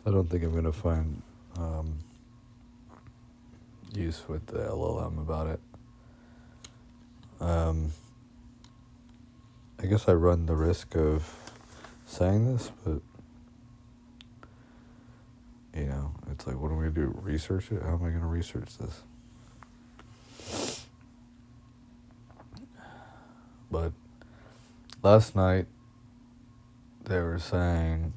I don't think I'm gonna find use with the LLM about it. Um, I guess I run the risk of saying this, but it's like, what am I gonna do? Research it? How am I gonna research this? But last night they were saying,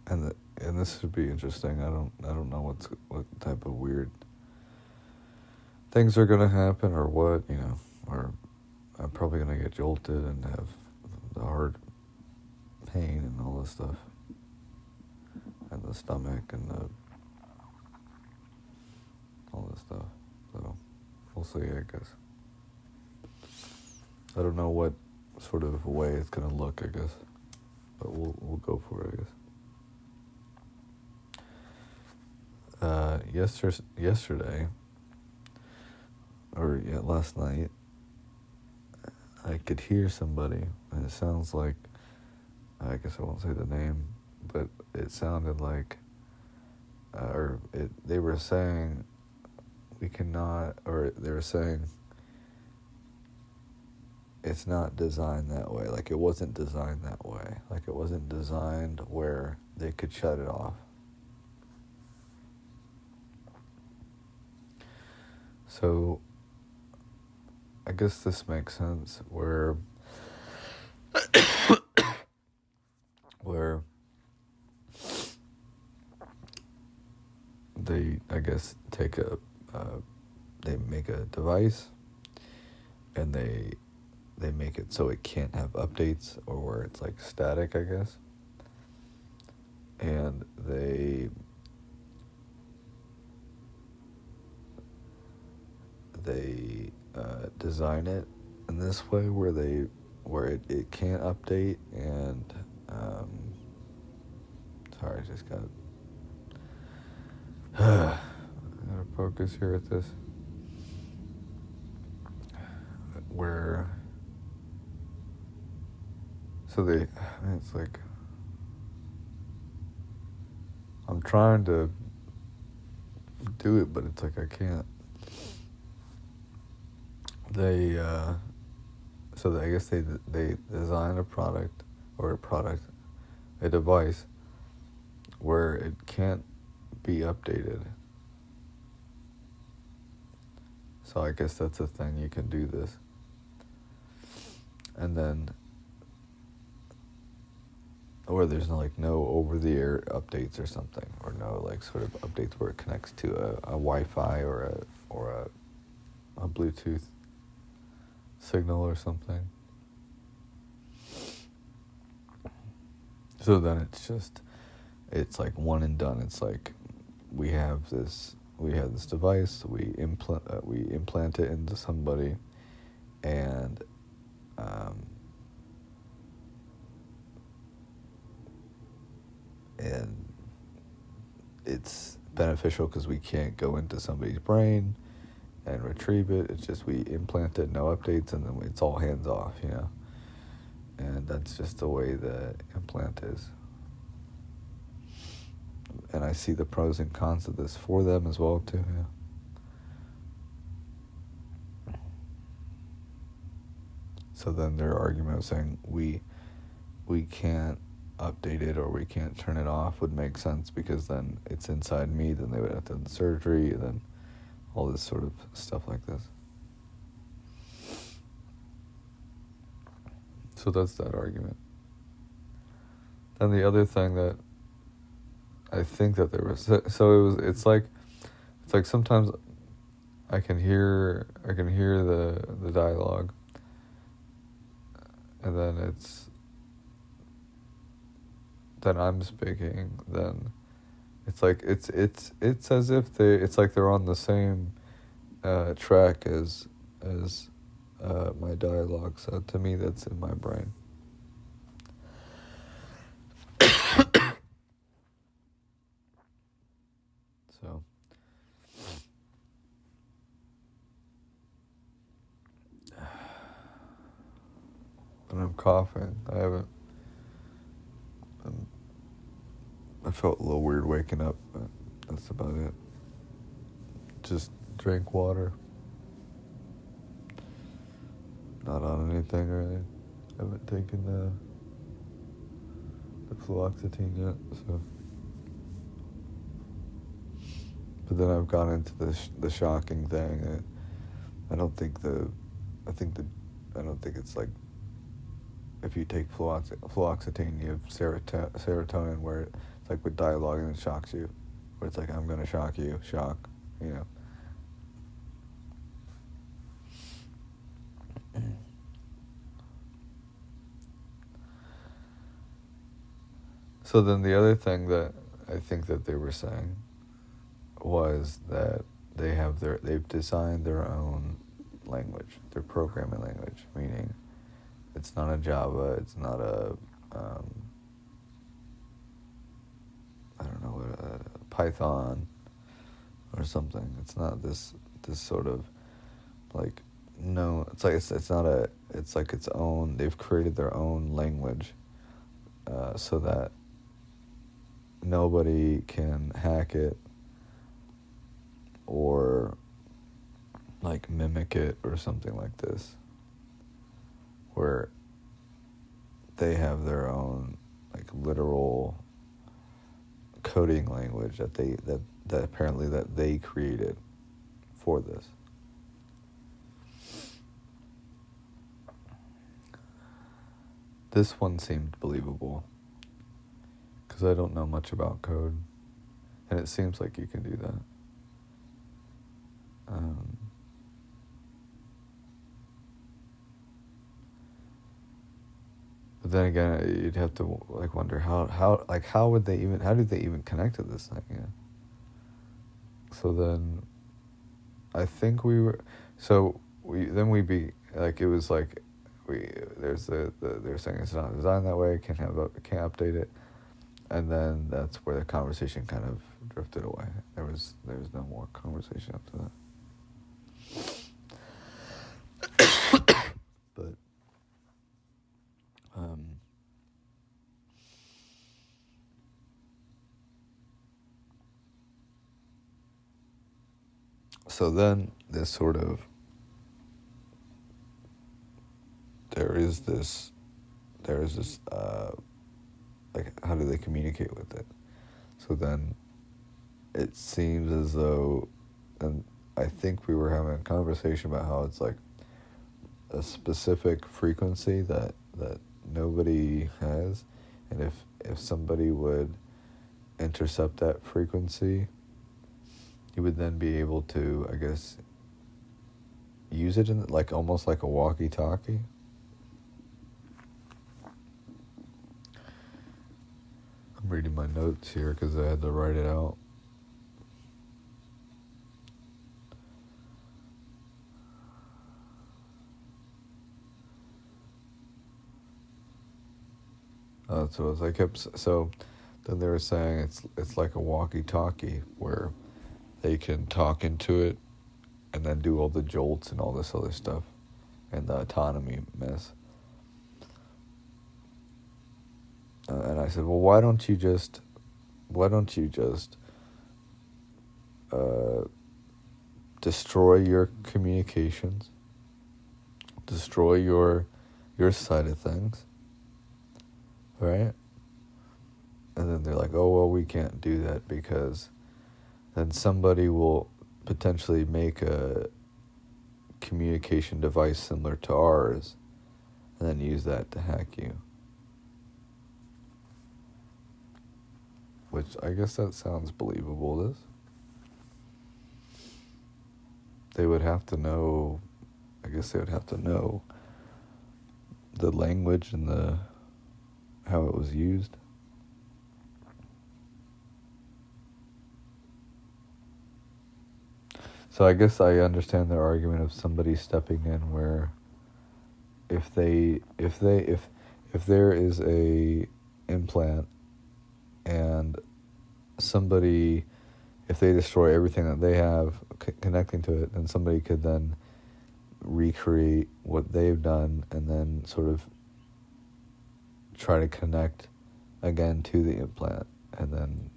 and this would be interesting. I don't know what type of weird things are gonna happen or what, or I'm probably gonna get jolted and have the heart pain and all this stuff, and the stomach and all this stuff. So we'll see, I guess. I don't know what sort of way it's gonna look, I guess, but we'll go for it, I guess. Yesterday, or last night, I could hear somebody, and it sounds like, I guess I won't say the name, but it sounded like, they were saying we cannot, or they were saying it's not designed that way. Like, it wasn't designed that way. Like, it wasn't designed where they could shut it off. So, I guess this makes sense where they, I guess, they make a device and they make it so it can't have updates, or where it's like static, I guess. And they design it in this way where it can't update. And sorry, I just got I gotta focus here at this, where it's like, I'm trying to do it, but it's like I can't. I guess they design a device where it can't be updated. So I guess that's a thing, you can do this. And then, or there's no over-the-air updates or something, or no sort of updates where it connects to a Wi-Fi or a Bluetooth signal or something. So then it's like one and done. It's like we have this device, we implant it into somebody, and it's beneficial because we can't go into somebody's brain and retrieve it. It's just we implant it, no updates, and then it's all hands off, And that's just the way the implant is. And I see the pros and cons of this for them as well, too, So then their argument of saying we can't update it or we can't turn it off would make sense, because then it's inside me, then they would have to do the surgery, and then all this sort of stuff like this. So that's that argument. Then the other thing that I think that there was, it's like sometimes I can hear the dialogue, and then I'm speaking, then it's like it's as if it's like they're on the same track as my dialogue. So to me, that's in my brain. So and I'm coughing. I I felt a little weird waking up, but that's about it. Just drank water. Not on anything really. Haven't taken the fluoxetine yet, so. But then I've gone into the shocking thing. I don't think it's like, if you take fluoxetine, you have serotonin, where it's like with dialogue and it shocks you, where it's like, I'm gonna shock you, you know. So then the other thing that I think that they were saying was that they've designed their own language, their programming language, meaning it's not a Java, it's not a I don't know, Python or something. It's not this sort of like, no, it's like it's like its own. They've created their own language, so that nobody can hack it or like mimic it or something like this, where they have their own like literal coding language that apparently that they created for this. This one seemed believable, because I don't know much about code, and it seems like you can do that. But then again, you'd have to like wonder how did they even connect to this thing? Yeah. So then, I think we were. So it was like they're saying it's not designed that way. Can't update it, and then that's where the conversation kind of drifted away. There was no more conversation after that. But so then this sort of there is this like, how do they communicate with it? So then it seems as though, and I think we were having a conversation about how it's like a specific frequency that nobody has, and if somebody would intercept that frequency, you would then be able to, I guess, use it in like almost like a walkie-talkie. I'm reading my notes here because I had to write it out. So as I kept, so then they were saying it's like a walkie-talkie where they can talk into it and then do all the jolts and all this other stuff and the autonomy mess. And I said, well, why don't you just destroy your communications, destroy your side of things, right? And then they're like, oh, well, we can't do that because then somebody will potentially make a communication device similar to ours and then use that to hack you. Which I guess that sounds believable, this. They would have to know, I guess they would have to know the language and how it was used. So I guess I understand their argument of somebody stepping in where if there is a implant and somebody, if they destroy everything that they have connecting to it, then somebody could then recreate what they've done and then sort of try to connect again to the implant and then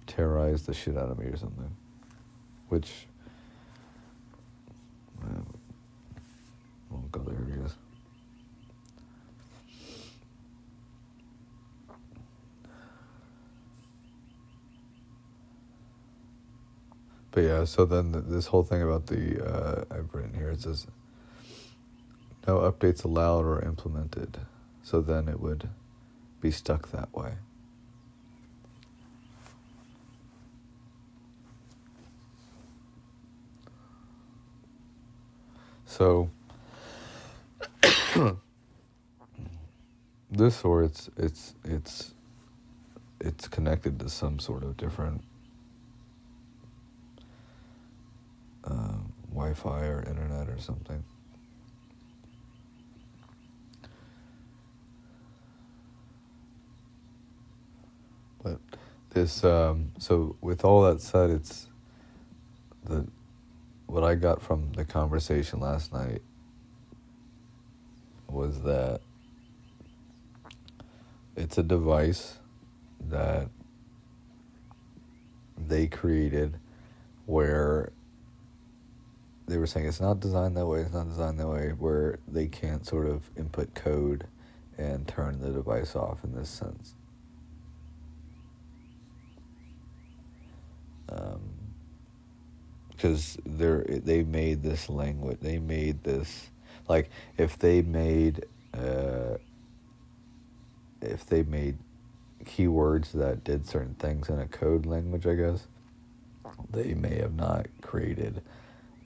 terrorize the shit out of me or something. Which, oh god, there he is. But yeah, so then this whole thing about the, I've written here, it says, no updates allowed or implemented. So then it would be stuck that way. So this, or it's connected to some sort of different Wi-Fi or internet or something. But this, so with all that said, it's what I got from the conversation last night was that it's a device that they created where they were saying it's not designed that way, where they can't sort of input code and turn the device off in this sense. Because they made this language, they made this, like, if they made keywords that did certain things in a code language, I guess, they may have not created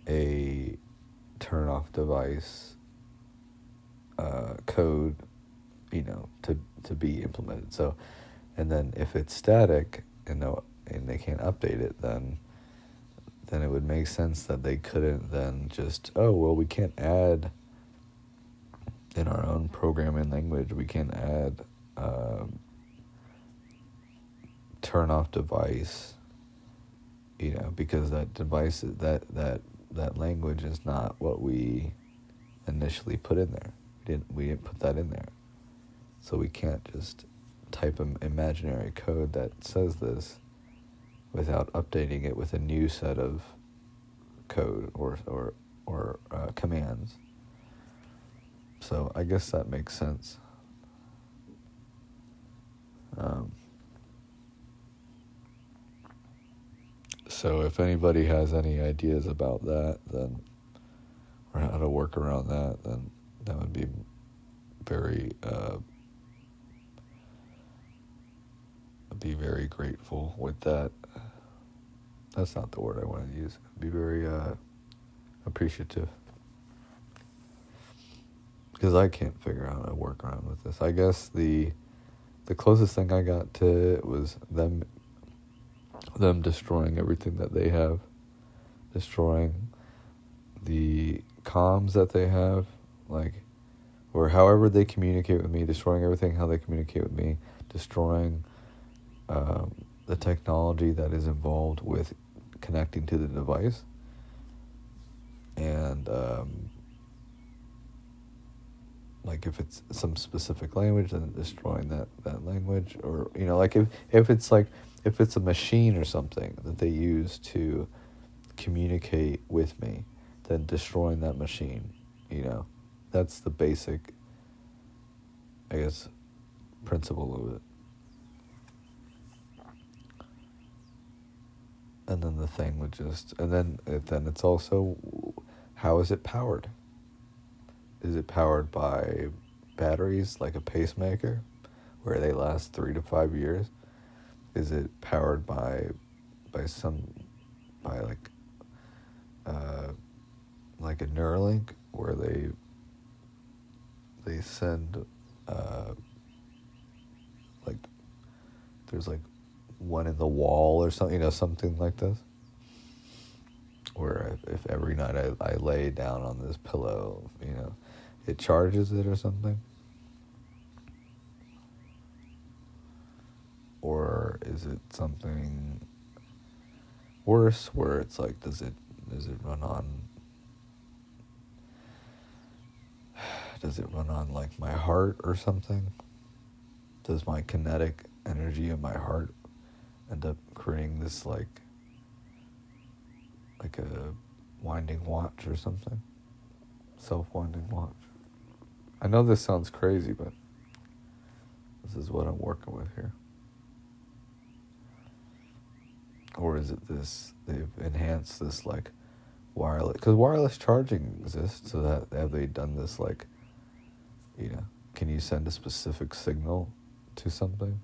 a turn off device code, to be implemented. So, and then if it's static and they can't update it, then it would make sense that they couldn't then just, we can't add in our own programming language, we can add turn off device, because that device, that language is not what we initially put in there. We didn't put that in there. So we can't just type an imaginary code that says this without updating it with a new set of code or commands. So I guess that makes sense. So if anybody has any ideas about that, then, or how to work around that, then that would be very, I'd be very grateful with that. That's not the word I wanted to use. I'd be very appreciative. Because I can't figure out how to work around with this. I guess the closest thing I got to it was them destroying everything that they have, destroying the comms that they have, or however they communicate with me, destroying everything how they communicate with me, destroying the technology that is involved with connecting to the device, and if it's some specific language, then destroying that language, or if it's a machine or something that they use to communicate with me, then destroying that machine. That's the basic, I guess, principle of it. And then the thing would then it's also, how is it powered? Is it powered by batteries like a pacemaker, where they last 3 to 5 years? Is it powered by like a Neuralink, where they send there's one in the wall or something, something like this, where if every night I lay down on this pillow, it charges it or something? Or is it something worse, where it's like, does it run on like my heart or something? Does my kinetic energy of my heart end up creating this like a winding watch or something. Self-winding watch. I know this sounds crazy, but this is what I'm working with here. Or is it this, they've enhanced this like wireless, because wireless charging exists, so that have they done this like, can you send a specific signal to something?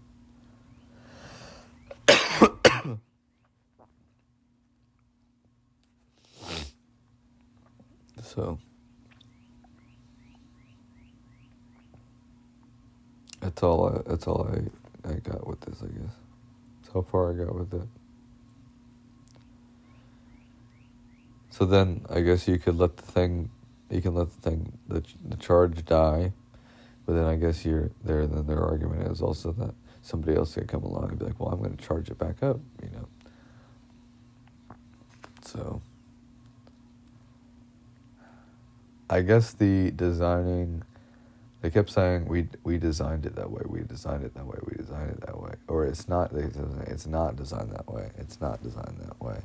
So that's all I got with this, I guess. So far I got with it. So then I guess you can let the thing, the charge die, but then I guess then their argument is also that somebody else can come along and be like, well, I'm going to charge it back up, So I guess the designing, they kept saying we designed it that way, we designed it that way, we designed it that way, or it's not designed that way, it's not designed that way.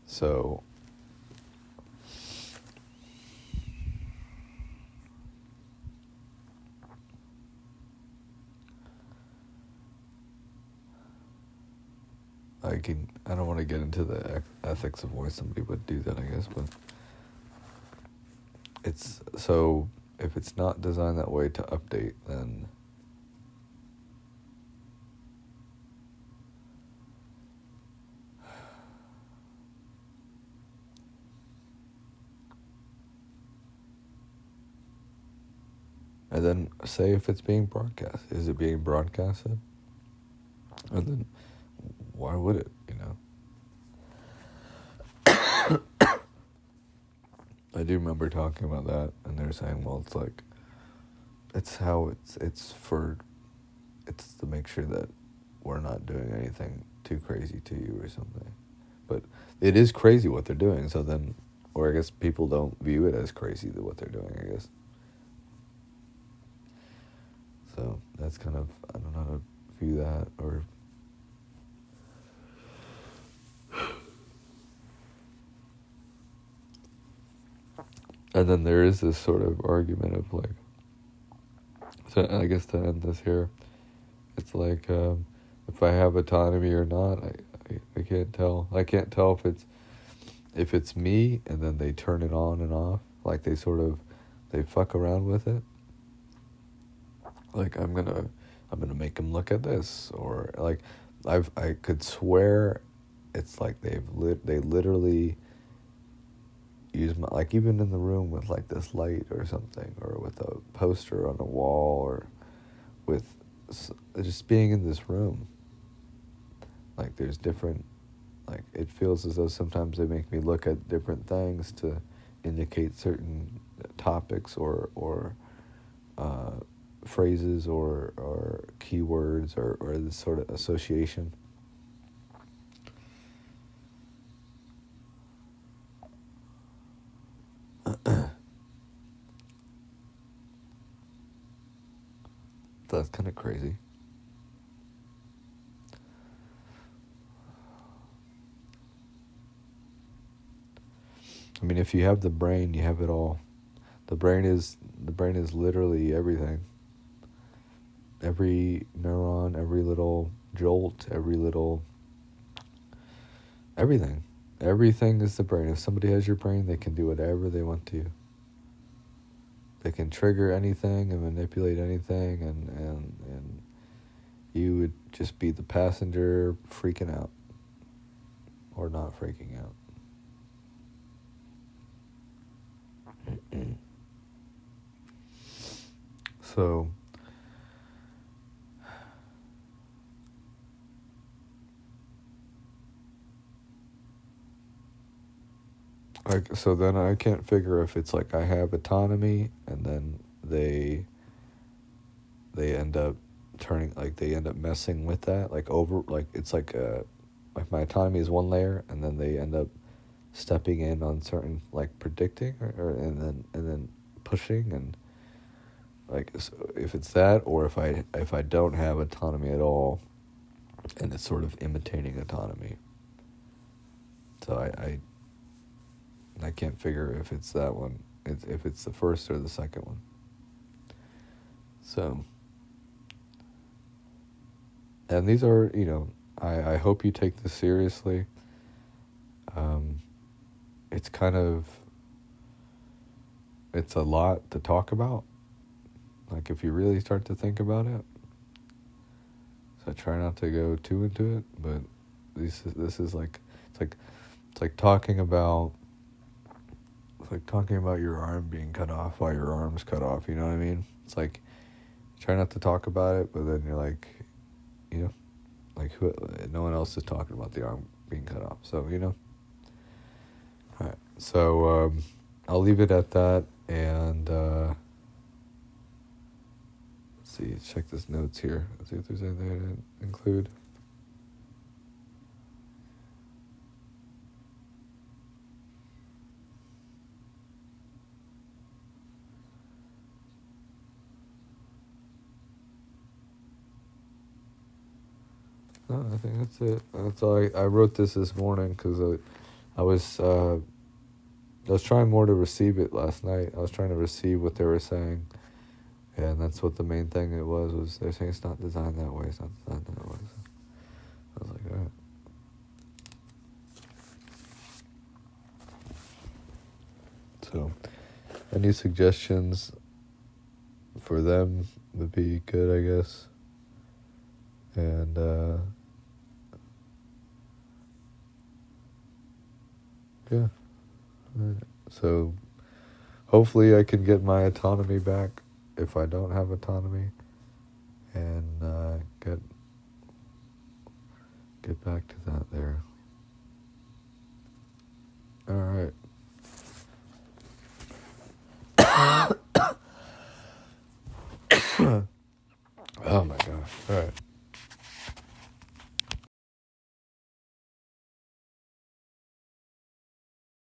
So I don't want to get into the ethics of why somebody would do that, I guess, but it's, so if it's not designed that way to update, then and then say if it's being broadcast, is it being broadcasted? And then why would it, I do remember talking about that, and they're saying, well, it's like, it's to make sure that we're not doing anything too crazy to you or something. But it is crazy what they're doing, so then, or I guess people don't view it as crazy what they're doing, I guess. So that's kind of, I don't know how to view that, or and then there is this sort of argument of like, so I guess to end this here, it's like, if I have autonomy or not, I can't tell. I can't tell if it's me and then they turn it on and off, like they fuck around with it. Like I'm gonna make them look at this, or like I could swear it's like they literally use my, like even in the room with like this light or something, or with a poster on a wall, or with just being in this room. Like there's different, like it feels as though sometimes they make me look at different things to indicate certain topics or phrases or keywords or this sort of association. That's kind of crazy. I mean, if you have the brain, you have it all. The brain is literally everything. Every neuron, every little jolt, everything. Everything is the brain. If somebody has your brain, they can do whatever they want to. They can trigger anything and manipulate anything, and you would just be the passenger freaking out. Or not freaking out. So so then I can't figure if it's like I have autonomy and then they end up messing with that, like over, like it's like my autonomy is one layer and then they end up stepping in on certain, like predicting or and then pushing, and like, so if it's that, or if I don't have autonomy at all and it's sort of imitating autonomy. So I can't figure if it's that one, if it's the first or the second one. So, and these are, I hope you take this seriously. It's it's a lot to talk about, like if you really start to think about it. So I try not to go too into it, but this is like, it's like talking about your arm being cut off while your arm's cut off, you know what I mean? It's like, try not to talk about it, but then you're like, no one else is talking about the arm being cut off, so, Alright, so, I'll leave it at that, and, let's see, check this notes here, let's see if there's anything I didn't include. No, I think that's it. That's all. I wrote this morning because I was trying more to receive it last night. I was trying to receive what they were saying, and that's what the main thing it was they're saying it's not designed that way. It's not designed that way. So I was like, all right. So, any suggestions for them would be good, I guess. And yeah. So hopefully I can get my autonomy back if I don't have autonomy, and get back to that there. All right. Oh my gosh. All right.